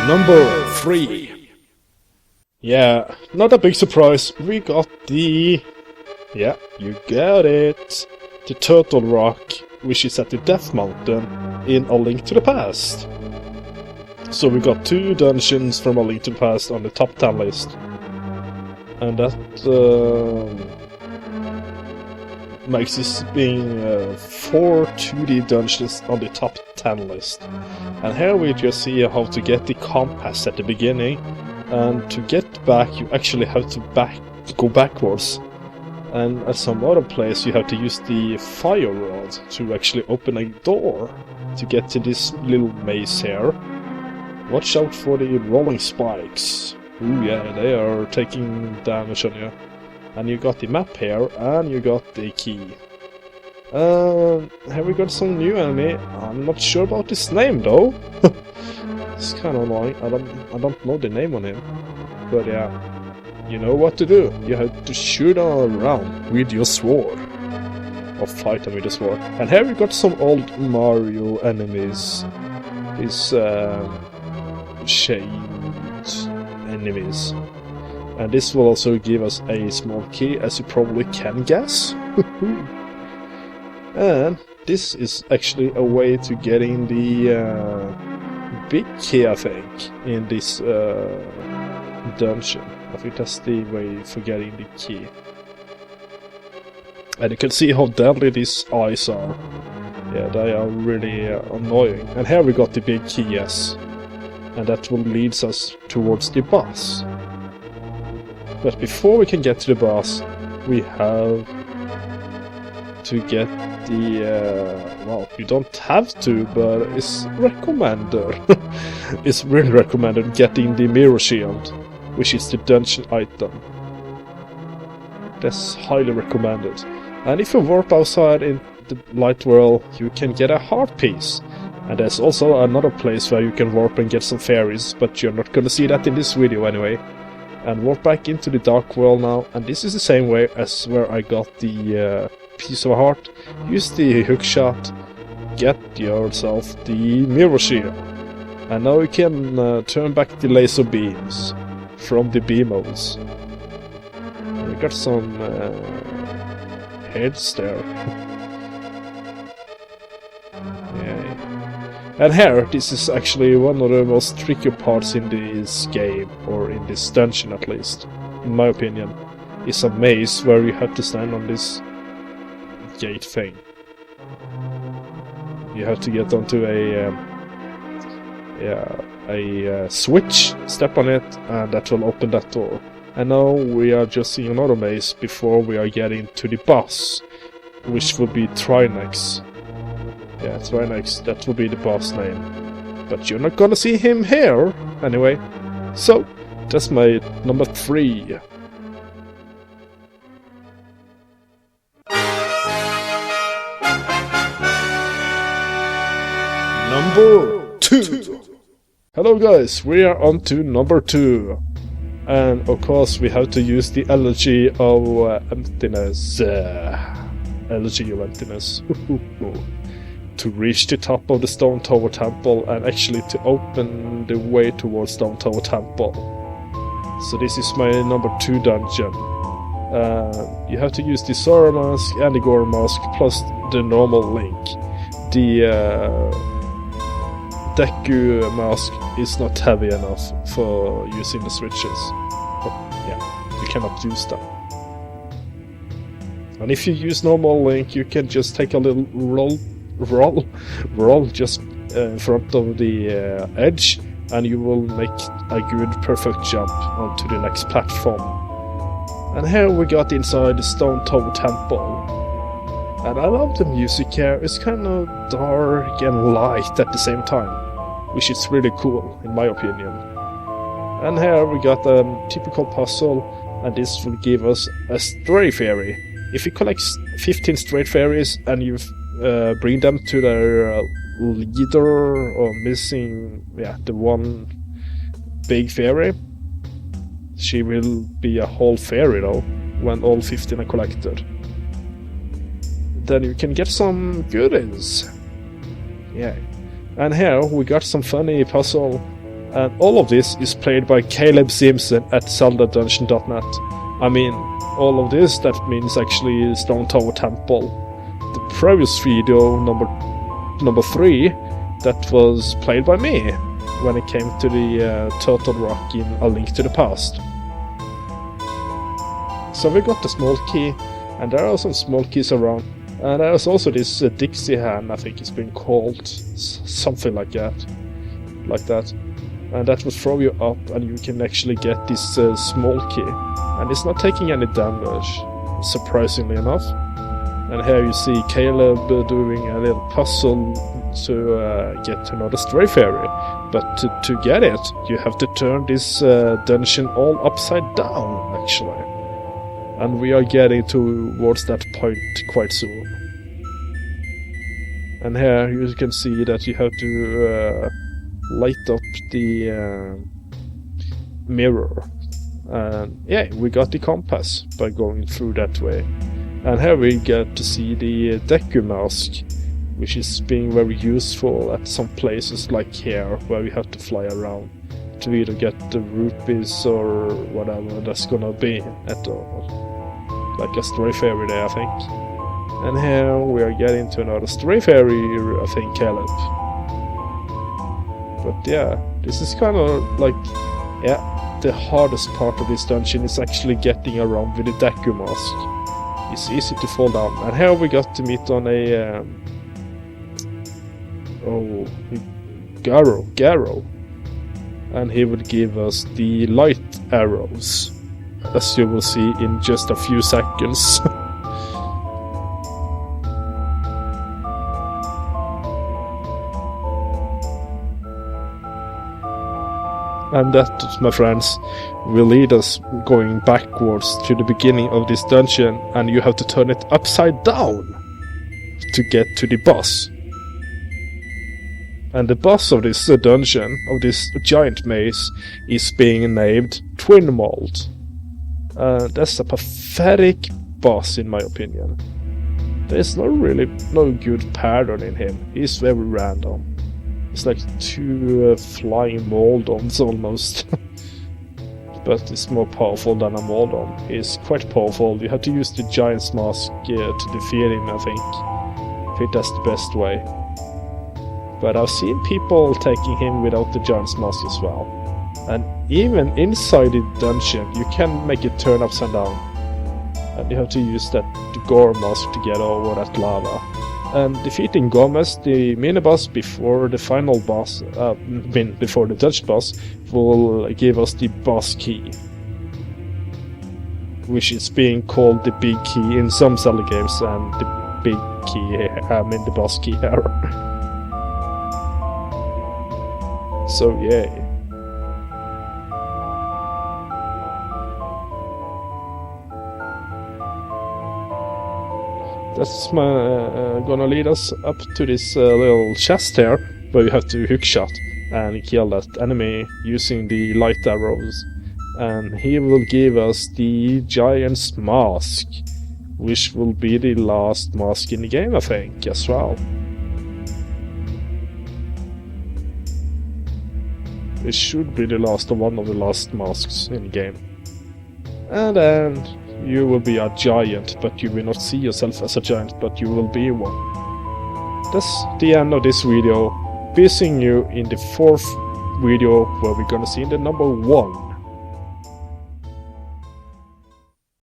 Number 3. Yeah, not a big surprise, we got the... Yeah, you got it! The Turtle Rock, which is at the Death Mountain in A Link to the Past. So we got 2 dungeons from A Link to the Past on the top 10 list. And that makes this being 4 2D dungeons on the top 10 list. And here we just see how to get the compass at the beginning, and to get back you actually have to go backwards. And at some other place you have to use the fire rod to actually open a door to get to this little maze here. Watch out for the rolling spikes. Ooh yeah, they are taking damage on you. And you got the map here, and you got the key. Have we got some new enemy? I'm not sure about his name though. It's kind of annoying. I don't know the name on him. But yeah, you know what to do. You have to shoot around with your sword. Or fight them with a sword. And here we got some old Mario enemies. These shaped enemies. And this will also give us a small key, as you probably can guess. And this is actually a way to get in the big key, I think, in this dungeon. I think that's the way for getting the key. And you can see how deadly these eyes are. Yeah, they are really annoying. And here we got the big key, yes. And that will lead us towards the boss. But before we can get to the boss, we have to get the... well, you don't have to, but it's recommended. It's really recommended getting the mirror shield, which is the dungeon item. That's highly recommended. And if you warp outside in the light world, you can get a heart piece. And there's also another place where you can warp and get some fairies, but you're not gonna see that in this video anyway. And warp back into the dark world now, and this is the same way as where I got the piece of heart. Use the hookshot, get yourself the mirror shield, and now you can turn back the laser beams from the beamos. We got some heads there. Yeah. And here, this is actually one of the most tricky parts in this game, or in this dungeon at least, in my opinion. It's a maze where you have to stand on this gate thing. You have to get onto a switch, step on it, and that will open that door. And now we are just seeing another maze before we are getting to the boss, which will be Trinex. Yeah, Trinex, that will be the boss name. But you're not gonna see him here, anyway. So, that's my number 3. Number 2. Hello guys, we are on to number 2. And of course we have to use the elegy of emptiness. Elegy of emptiness. To reach the top of the Stone Tower Temple, and actually to open the way towards Stone Tower Temple. So this is my number 2 dungeon. You have to use the Sora mask and the Gore mask plus the normal Link. The Deku mask is not heavy enough for using the switches. But yeah, you cannot use them. And if you use normal Link, you can just take a little roll just in front of the edge, and you will make a good perfect jump onto the next platform. And here we got inside the Stone Tower Temple, and I love the music here. It's kind of dark and light at the same time, which is really cool in my opinion. And here we got a typical puzzle, and this will give us a stray fairy. If you collect 15 stray fairies and you bring them to their leader, or missing, the one big fairy, she will be a whole fairy though, when all 15 are collected. Then you can get some goodies. Yeah. And here we got some funny puzzle And all of this is played by Caleb Simpson at zeldadungeon.net. I mean, all of this, that means actually Stone Tower Temple. The previous video, number 3, that was played by me when it came to the Turtle Rock in A Link to the Past. So we got the small key, and there are some small keys around. And there's also this Dixie hand, I think it's been called, something like that. And that will throw you up, and you can actually get this small key. And it's not taking any damage, surprisingly enough. And here you see Caleb doing a little puzzle to get another stray fairy. But to get it, you have to turn this dungeon all upside down, actually. And we are getting towards that point quite soon. And here you can see that you have to light up the mirror. And yeah, we got the compass by going through that way. And here we get to see the Deku mask, which is being very useful at some places like here, where we have to fly around to either get the rupees or whatever that's gonna be at all. Like a stray fairy there, I think. And here we are getting to another stray fairy, I think, Caleb. But yeah, this is kind of like, yeah, the hardest part of this dungeon is actually getting around with the Deku mask. It's easy to fall down. And here we got to meet on a Garo. And he would give us the light arrows, as you will see in just a few seconds. And that, my friends, will lead us going backwards to the beginning of this dungeon, and you have to turn it upside down to get to the boss. And the boss of this dungeon, of this giant maze, is being named Twin Mold. That's a pathetic boss, in my opinion. There's no good pattern in him. He's very random. It's like two flying Moldons almost. But it's more powerful than a Moldon. He's quite powerful. You have to use the Giant's Mask to defeat him, I think. I think that's the best way. But I've seen people taking him without the Giant's Mask as well. And even inside the dungeon, you can make it turn upside down. And you have to use the Gore Mask to get over that lava. And defeating Gomez, the mini-boss before the final boss, before the Dutch boss, will give us the boss key. Which is being called the big key in some Zelda games, and the big key, the boss key here. So yeah. That's gonna lead us up to this little chest here, where you have to hookshot and kill that enemy using the light arrows. And he will give us the Giant's Mask, which will be the last mask in the game, I think, as well. It should be the last of one of the last masks in the game. And then you will be a giant, but you will not see yourself as a giant, but you will be one. That's the end of this video. Be seeing you in the 4th video, where we're gonna see the number 1.